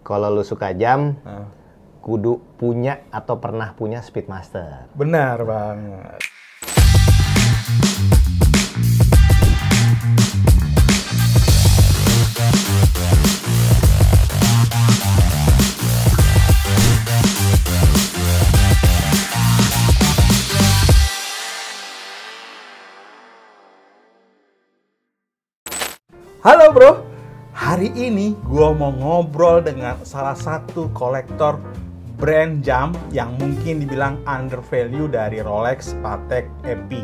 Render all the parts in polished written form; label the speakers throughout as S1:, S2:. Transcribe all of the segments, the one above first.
S1: Kalau lu suka jam, kudu punya atau pernah punya Speedmaster.
S2: Benar banget. Halo bro, hari ini gue mau ngobrol dengan salah satu kolektor brand jam yang mungkin dibilang undervalue dari Rolex, Patek, EP.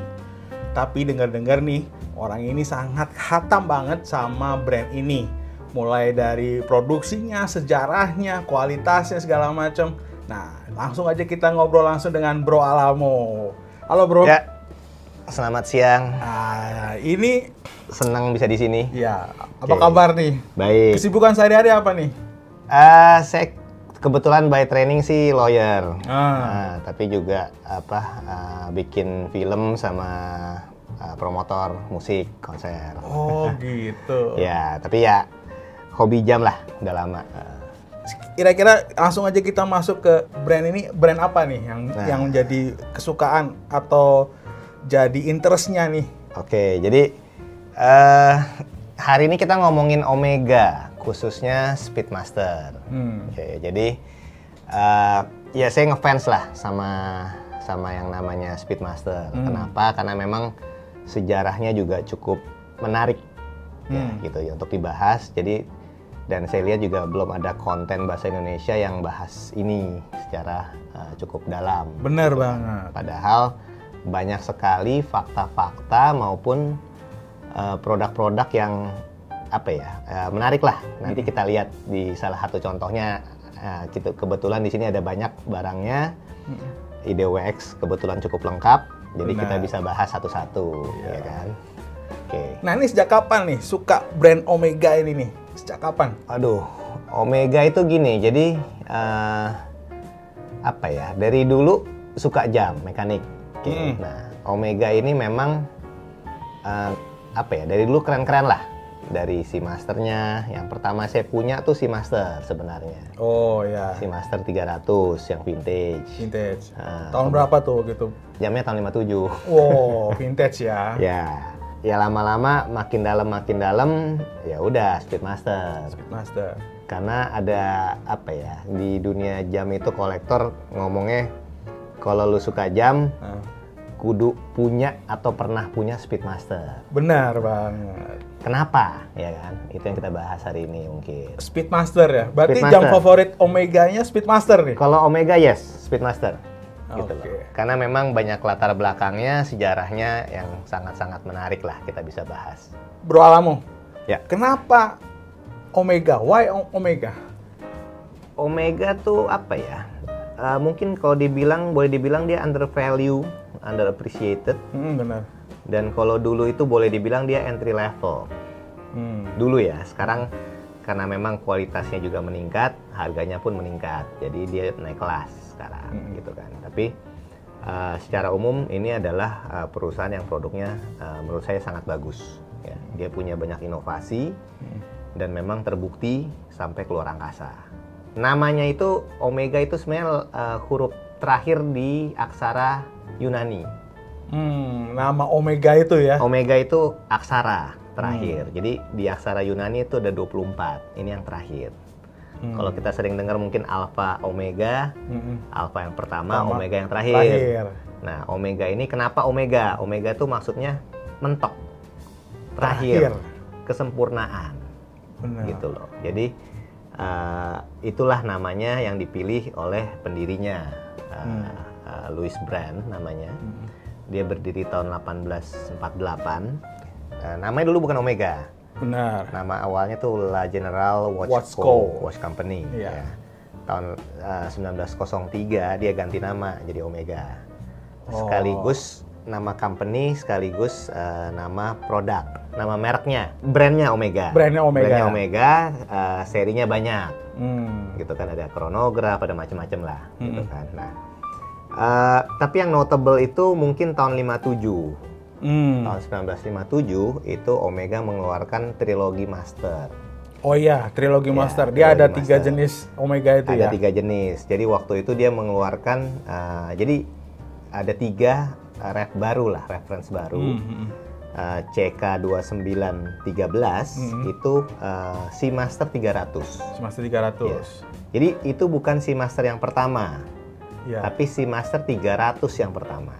S2: Tapi dengar-dengar nih, orang ini sangat khatam banget sama brand ini. Mulai dari produksinya, sejarahnya, kualitasnya, segala macam. Nah, langsung aja kita ngobrol langsung dengan Bro Alamo. Halo bro.
S1: Ya, selamat siang.
S2: Nah, ini
S1: Senang bisa di sini.
S2: ya, apa kabar nih?
S1: Baik.
S2: Kesibukan sehari-hari apa nih?
S1: Saya kebetulan by training sih lawyer. Tapi juga bikin film sama promotor musik, konser.
S2: Oh gitu.
S1: Ya, tapi ya hobi jam lah, udah lama.
S2: Kira-kira langsung aja kita masuk ke brand ini. Brand apa nih yang jadi kesukaan atau jadi interestnya nih?
S1: Oke, jadi hari ini kita ngomongin Omega, khususnya Speedmaster. Oke, jadi ya saya ngefans lah sama yang namanya Speedmaster. Kenapa? Karena memang sejarahnya juga cukup menarik, ya, gitu ya untuk dibahas. Jadi dan saya lihat juga belum ada konten bahasa Indonesia yang bahas ini secara cukup dalam.
S2: Bener banget.
S1: Padahal banyak sekali fakta-fakta maupun produk-produk yang menarik lah. Nanti kita lihat di salah satu contohnya. Kebetulan di sini ada banyak barangnya. IDWX kebetulan cukup lengkap. Jadi kita bisa bahas satu-satu, ya kan? Oke.
S2: Nah ini sejak kapan nih suka brand Omega ini nih? Sejak kapan?
S1: Aduh, Omega itu gini. Jadi dari dulu suka jam mekanik. Oke. Nah, Omega ini memang dari dulu keren-keren lah. Dari Seamaster-nya, yang pertama saya punya tuh Seamaster sebenarnya.
S2: Oh ya.
S1: Seamaster 300 yang vintage.
S2: Vintage. Tahun berapa tuh gitu?
S1: Jamnya tahun 57.
S2: Wow, vintage ya.
S1: Ya lama-lama makin dalam, ya udah Speedmaster.
S2: Speedmaster.
S1: Karena ada di dunia jam itu kolektor ngomongnya kalau lu suka jam, kudu punya atau pernah punya Speedmaster.
S2: Benar banget.
S1: Kenapa? Ya kan? Itu yang kita bahas hari ini mungkin.
S2: Speedmaster ya? Berarti
S1: Speedmaster.
S2: jam favorit Omega-nya Speedmaster nih?
S1: Kalau Omega yes, Speedmaster. Gitu
S2: Oke.
S1: loh. Karena memang banyak latar belakangnya, sejarahnya yang sangat-sangat menarik lah kita bisa bahas.
S2: Bro Alamo,
S1: Ya.
S2: kenapa Omega? Why Omega?
S1: Omega tuh mungkin kalau boleh dibilang dia undervalue, underappreciated.
S2: Benar.
S1: Dan kalau dulu itu boleh dibilang dia entry level. Dulu ya, sekarang karena memang kualitasnya juga meningkat, harganya pun meningkat. Jadi dia naik kelas sekarang gitu kan. Tapi secara umum ini adalah perusahaan yang produknya menurut saya sangat bagus. Ya. Dia punya banyak inovasi dan memang terbukti sampai keluar angkasa. Namanya itu Omega itu sebenarnya huruf terakhir di aksara Yunani.
S2: Nama Omega itu ya?
S1: Omega itu aksara terakhir. Jadi di aksara Yunani itu ada 24. Ini yang terakhir. Kalau kita sering dengar mungkin Alpha Omega, Alpha yang pertama, Omega yang terakhir. Nah, Omega ini kenapa Omega? Omega itu maksudnya mentok. Terakhir. Kesempurnaan.
S2: Benar.
S1: Gitu loh. Jadi itulah namanya yang dipilih oleh pendirinya. Louis Brand namanya. Dia berdiri tahun 1848. Namanya dulu bukan Omega.
S2: Benar.
S1: Nama awalnya tuh La General Watch Company.
S2: Iya.
S1: Ya. Tahun 1903 dia ganti nama jadi Omega. Sekaligus nama company, sekaligus nama produk, nama mereknya, brandnya Omega.
S2: Brandnya
S1: Omega, serinya banyak. Gitu kan, ada chronograph, ada macam-macam lah. Gitu kan. Nah, tapi yang notable itu mungkin tahun 57. Tahun 1957 itu Omega mengeluarkan trilogi Master.
S2: Oh iya, trilogi
S1: Ya,
S2: master. Dia ada
S1: trilogi
S2: 3
S1: master.
S2: jenis Omega itu ya.
S1: Ada 3 jenis. Jadi waktu itu dia mengeluarkan, jadi ada 3 ref baru lah, reference baru. CK2913 itu Seamaster 300.
S2: Seamaster 300.
S1: Ya. Jadi itu bukan Seamaster yang pertama,
S2: Ya.
S1: tapi Seamaster 300 yang pertama.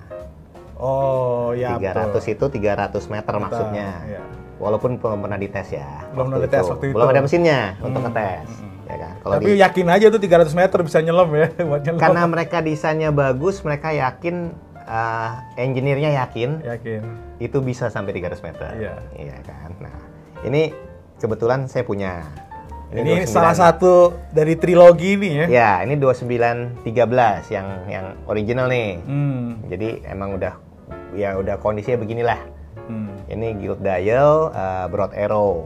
S2: Oh ya.
S1: 300
S2: betul.
S1: itu 300 meter maksudnya.
S2: Ya.
S1: Walaupun belum pernah dites ya.
S2: Belum pernah dites waktu itu.
S1: Belum ada mesinnya untuk ngetes. Ya kan? Kalau
S2: Tapi yakin aja tuh 300 meter bisa nyelam ya buat nyelam.
S1: karena mereka desainnya bagus, mereka yakin, engineer-nya yakin itu bisa sampai 300 meter. Iya kan. Nah, ini kebetulan saya punya.
S2: Ini salah satu dari trilogi ini ya.
S1: Ya, ini 2913 yang original nih. Jadi emang udah kondisinya beginilah. Ini gilt dial, broad arrow.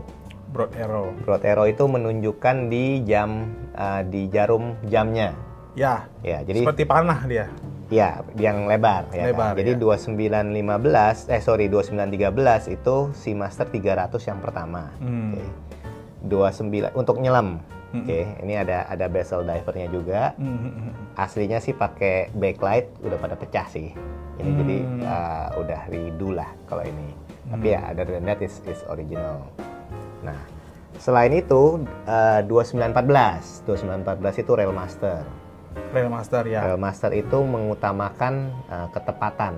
S1: Broad arrow itu menunjukkan di jarum jamnya.
S2: Ya.
S1: Jadi
S2: seperti panah dia.
S1: ya yang lebar ya.
S2: Lebar,
S1: Jadi
S2: ya.
S1: 2913 itu Seamaster 300 yang pertama. Oke. 29 untuk nyelam. Oke, ini ada bezel divernya juga. Aslinya sih pakai backlight, udah pada pecah sih. Ini jadi udah redo lah kalau ini. Tapi ya other than that is original. Nah, selain itu 2914 itu Railmaster.
S2: Railmaster ya.
S1: Railmaster itu mengutamakan ketepatan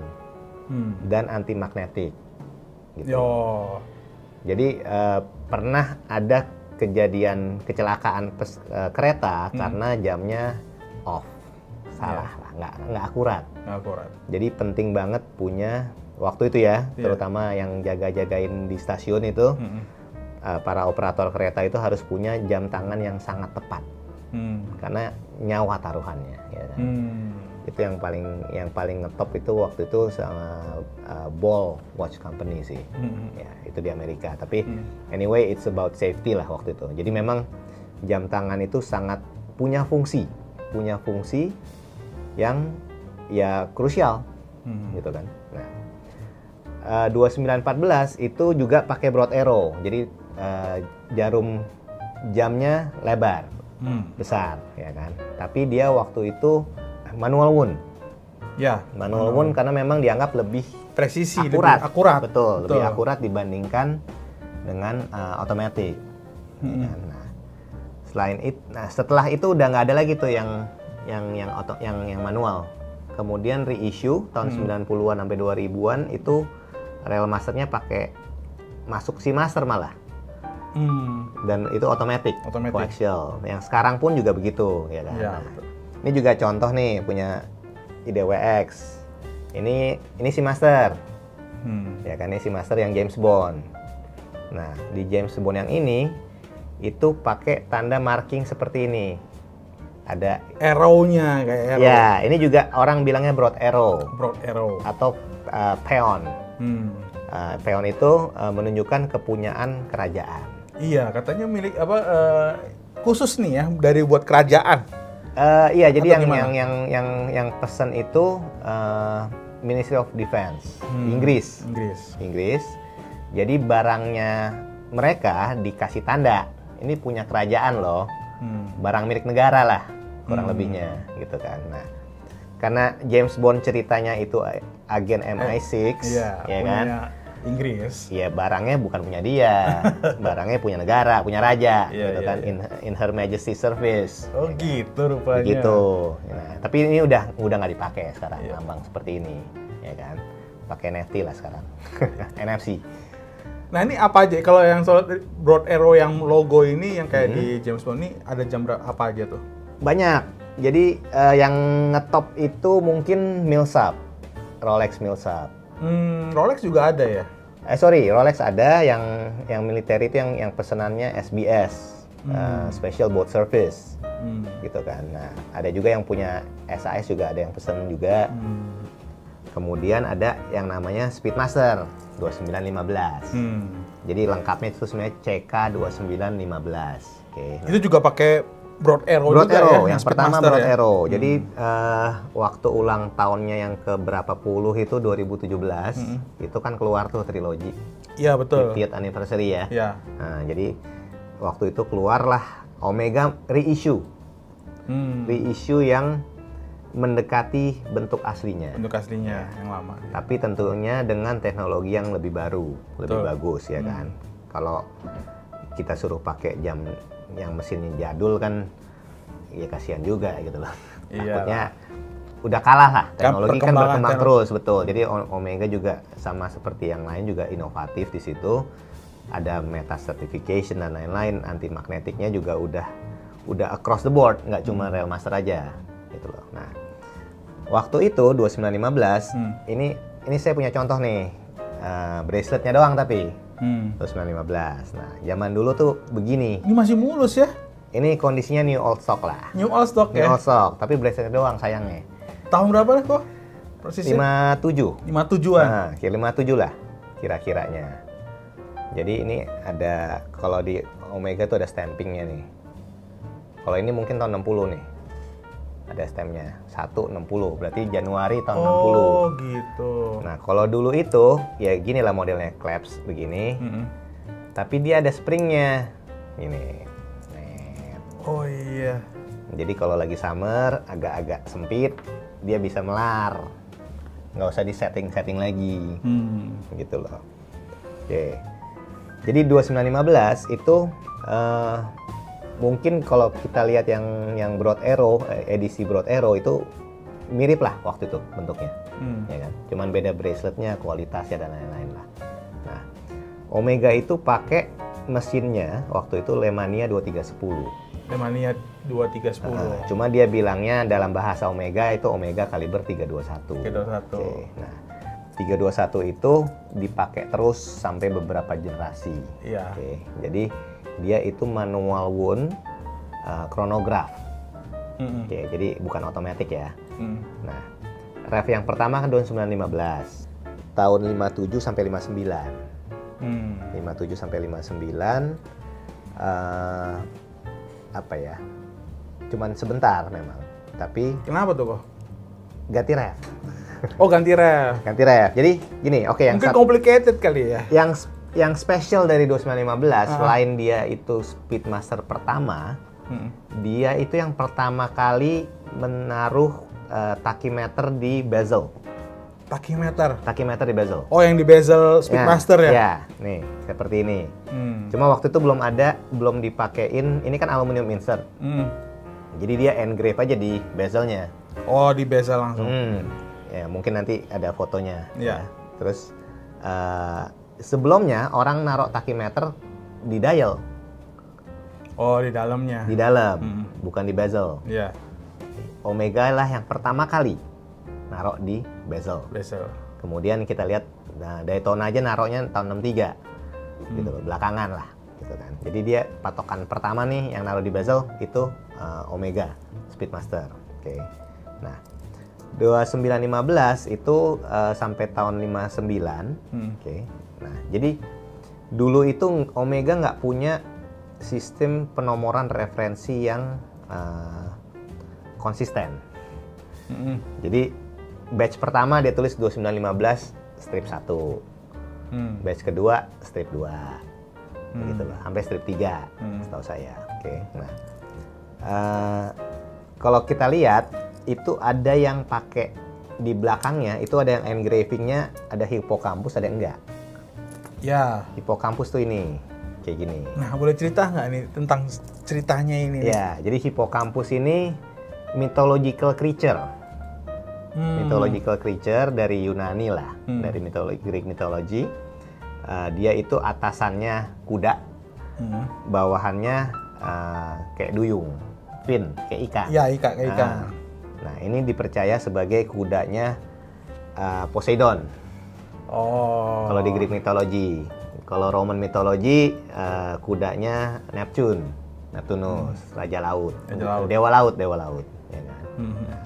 S1: dan anti magnetik. Gitu.
S2: Yo.
S1: Jadi pernah ada kejadian kecelakaan kereta karena jamnya off, salah lah, nggak akurat. Jadi penting banget punya waktu itu ya, terutama yang jaga-jagain di stasiun itu, para operator kereta itu harus punya jam tangan yang sangat tepat, karena nyawa taruhannya. Ya kan? Itu yang paling ngetop itu waktu itu sama Ball Watch Company sih, ya itu di Amerika. Tapi anyway it's about safety lah waktu itu. Jadi memang jam tangan itu sangat punya fungsi yang ya krusial, gitu kan. Nah, 2914 itu juga pakai broad arrow. Jadi jarum jamnya lebar, besar, ya kan. Tapi dia waktu itu manual wound.
S2: Ya,
S1: manual wound karena memang dianggap lebih
S2: presisi,
S1: akurat.
S2: lebih akurat.
S1: Betul, lebih akurat dibandingkan dengan otomatis. Nah, setelah itu udah nggak ada lagi tuh yang manual. Kemudian reissue tahun 90-an sampai 2000-an itu Railmasternya pakai masuk Seamaster malah. Dan itu otomatis, coaxial. Yang sekarang pun juga begitu, ya kan.
S2: Ya,
S1: nah, ini juga contoh nih punya IDWX. Ini Seamaster. Ya kan, ini Seamaster yang James Bond. Nah, di James Bond yang ini itu pakai tanda marking seperti ini. Ada
S2: arrow-nya kayak arrow.
S1: Ya, ini juga orang bilangnya broad arrow. Atau peon. Peon itu menunjukkan kepunyaan kerajaan.
S2: Iya, katanya milik khusus nih ya dari buat kerajaan.
S1: Iya, jadi yang pesan itu Ministry of Defense Inggris. Jadi barangnya mereka dikasih tanda, ini punya kerajaan loh, barang milik negara lah kurang lebihnya, gitu kan. Nah, karena James Bond ceritanya itu agen MI6, ya kan.
S2: Inggris.
S1: Ya barangnya bukan punya dia, barangnya punya negara, punya raja, gitu kan. In Her Majesty's Service.
S2: Oh gitu rupanya.
S1: Begitu. Nah, tapi ini udah nggak dipakai sekarang, lambang seperti ini, ya kan. Pakai NFT lah sekarang, NFC.
S2: Nah ini apa aja? Kalau yang soal broad arrow yang logo ini, yang kayak di James Bond ini ada jam apa aja tuh?
S1: Banyak. Jadi yang ngetop itu mungkin Milsap, Rolex Milsap.
S2: Rolex juga ada ya?
S1: Rolex ada, yang militer itu yang pesenannya SBS, Special Boat Service, gitu kan. Nah, ada juga yang punya SAS juga ada yang pesen juga. Kemudian ada yang namanya Speedmaster 2915. Jadi lengkapnya itu sebenarnya CK2915. Oke. Nah,
S2: itu juga pakai broad arrow juga ya?
S1: Yang pertama broad arrow. Jadi waktu ulang tahunnya yang ke berapa puluh itu 2017, itu kan keluar tuh trilogi.
S2: Iya betul.
S1: 50th anniversary ya.
S2: Iya.
S1: Nah, jadi waktu itu keluarlah Omega reissue. Reissue yang mendekati bentuk aslinya.
S2: Bentuk aslinya yang lama.
S1: Tapi tentunya dengan teknologi yang lebih baru, lebih bagus ya kan. Kalau kita suruh pakai jam yang mesinnya jadul kan, ya kasihan juga gitu loh. Takutnya udah kalah lah. Teknologi kan berkembang terus, betul. Jadi Omega juga sama seperti yang lain juga inovatif di situ. Ada meta certification dan lain-lain. Anti magnetiknya juga udah across the board, nggak cuma Railmaster aja gitu loh. Nah, waktu itu 2915 ini saya punya contoh nih, braceletnya doang tapi 2915. Nah, zaman dulu tuh begini.
S2: Ini masih mulus ya?
S1: Ini kondisinya new old stock lah.
S2: New old stock ya?
S1: New old stock, tapi braceletnya doang sayangnya.
S2: Tahun berapa kok? Persisnya?
S1: 57.
S2: 57-an?
S1: Nah, kira 57 lah kira-kiranya. Jadi ini ada, kalau di Omega tuh ada stampingnya nih. Kalau ini mungkin tahun 60 nih. Ada stampnya 160, berarti Januari tahun 60.
S2: Oh gitu.
S1: Nah kalau dulu itu ya gini lah modelnya, clasp begini, tapi dia ada springnya, gini.
S2: Oh iya.
S1: Jadi kalau lagi summer agak-agak sempit, dia bisa melar, nggak usah di setting lagi, gitu loh. Oke. Jadi 2915 itu mungkin kalau kita lihat yang Broad Arrow, edisi Broad Arrow itu mirip lah waktu itu bentuknya, ya kan? Cuman beda braceletnya, kualitasnya dan lain-lain lah. Nah, Omega itu pakai mesinnya waktu itu Lemania 2310.
S2: Lemania 2310.
S1: Cuma dia bilangnya dalam bahasa Omega itu Omega kaliber 321.
S2: 321.
S1: Oke, nah 321 itu dipakai terus sampai beberapa generasi.
S2: Iya.
S1: Oke, jadi dia itu manual wound chronograph. Oke, jadi bukan otomatis ya. Nah, ref yang pertama kan tahun 1915. Tahun 57 sampai 59. 57 sampai 59 apa ya? Cuman sebentar memang. Tapi
S2: kenapa tuh kok?
S1: Ganti ref.
S2: Oh, ganti ref.
S1: Ganti ref. Jadi gini, oke, yang
S2: mungkin complicated kali ya.
S1: Yang spesial dari 2915 selain dia itu Speedmaster pertama, dia itu yang pertama kali menaruh tachymeter di bezel. Tachymeter di bezel.
S2: Oh, yang di bezel Speedmaster ya?
S1: Ya, nih seperti ini. Cuma waktu itu belum dipakein. Ini kan aluminium insert. Jadi dia engrave aja di bezelnya.
S2: Oh, di bezel langsung.
S1: Ya, mungkin nanti ada fotonya.
S2: Ya.
S1: Terus sebelumnya orang naruh tachymeter di dial.
S2: Oh, di dalamnya.
S1: Di dalam, bukan di bezel.
S2: Iya.
S1: Omega lah yang pertama kali naruh di bezel. Kemudian kita lihat, nah, Daytona aja naruhnya tahun 63. Gitu, belakangan lah. Gitu kan. Jadi dia patokan pertama nih yang naruh di bezel itu Omega Speedmaster. Oke. Nah, 2915 itu sampai tahun 59. Oke. Nah, jadi dulu itu Omega nggak punya sistem penomoran referensi yang konsisten. Jadi batch pertama dia tulis 2915 strip 1. Batch kedua strip 2. Gitu loh, sampai strip 3 setahu saya. Oke. Nah, kalau kita lihat itu ada yang pakai di belakangnya, itu ada yang engravingnya ada hippocampus, ada yang enggak. Ya. Hippocampus tuh ini kayak gini.
S2: Nah, boleh cerita nggak nih tentang ceritanya ini?
S1: Ya, jadi hippocampus ini mythological creature. Mythological creature dari Yunani lah, dari Greek mythology. Dia itu atasannya kuda, bawahannya kayak duyung, fin, kayak ikan.
S2: Iya, kayak ikan.
S1: Nah, ini dipercaya sebagai kudanya Poseidon.
S2: Oh.
S1: Kalau di Greek mythology. Kalau Roman mythology, kudanya Neptunus, raja laut. Dewa laut. Ya kan? Nah,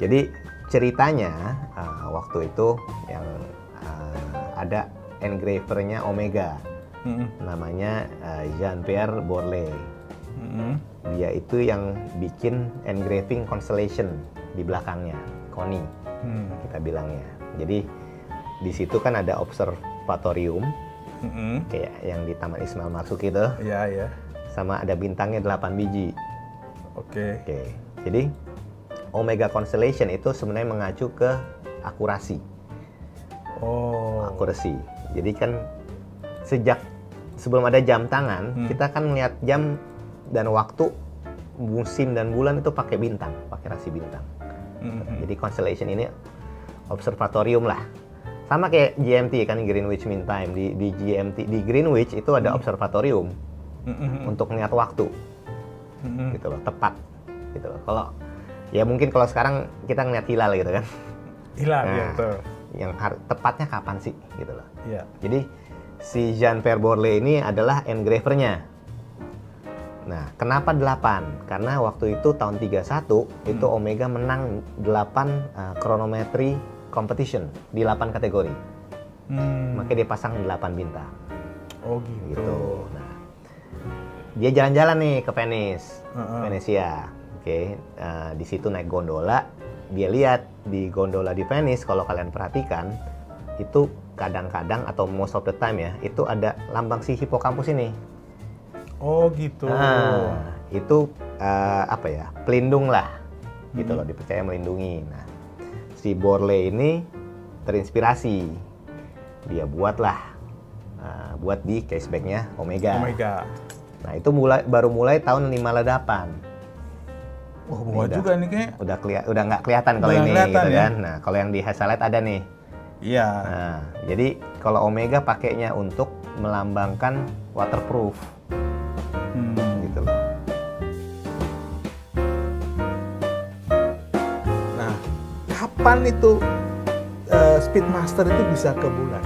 S1: jadi ceritanya waktu itu yang ada engravernya Omega, namanya Jean-Pierre Borle. Dia itu yang bikin engraving constellation di belakangnya, koni kita bilangnya. Jadi di situ kan ada observatorium, kayak yang di Taman Ismail Marzuki itu.
S2: Iya.
S1: sama ada bintangnya 8 biji.
S2: Oke.
S1: Oke. Jadi Omega Constellation itu sebenarnya mengacu ke akurasi. Akurasi. Jadi kan sejak sebelum ada jam tangan, kita kan melihat jam dan waktu, musim dan bulan itu pakai bintang, pakai rasi bintang. Jadi constellation ini observatorium lah. Sama kayak GMT kan, Greenwich Mean Time. Di GMT, di Greenwich itu ada observatorium untuk melihat waktu. Gitu loh, tepat. Gitu loh. Kalau ya mungkin kalau sekarang kita ngeliat hilal gitu kan.
S2: Hilal,
S1: nah,
S2: gitu.
S1: Yang tepatnya kapan sih gitu loh.
S2: Iya.
S1: Jadi si Jean-Pierre Borlée ini adalah engravernya. Nah, kenapa 8? Karena waktu itu tahun 31 itu Omega menang 8 chronometry competition di 8 kategori. Makanya dia pasang 8 bintang.
S2: Oh gitu.
S1: Nah, dia jalan-jalan nih ke Venice, Venesia. Oke, di situ naik gondola. Dia lihat di gondola di Venice, kalau kalian perhatikan, itu kadang-kadang atau most of the time ya, itu ada lambang si hippocampus ini.
S2: Oh gitu.
S1: Nah, itu apa ya, pelindung lah, gitu loh, dipercaya melindungi. Nah, si Borlée ini terinspirasi, dia buat di casebacknya Omega. Nah, itu baru mulai tahun 58.
S2: Oh, buat juga nih kayak.
S1: Udah nggak kelihatan kalau ini, gitu
S2: ya?
S1: kan. Nah, kalau yang di Hasselblad ada nih.
S2: Iya.
S1: Nah, jadi kalau Omega pakainya untuk melambangkan waterproof. Gitu loh.
S2: Nah, kapan itu Speedmaster itu bisa ke bulan?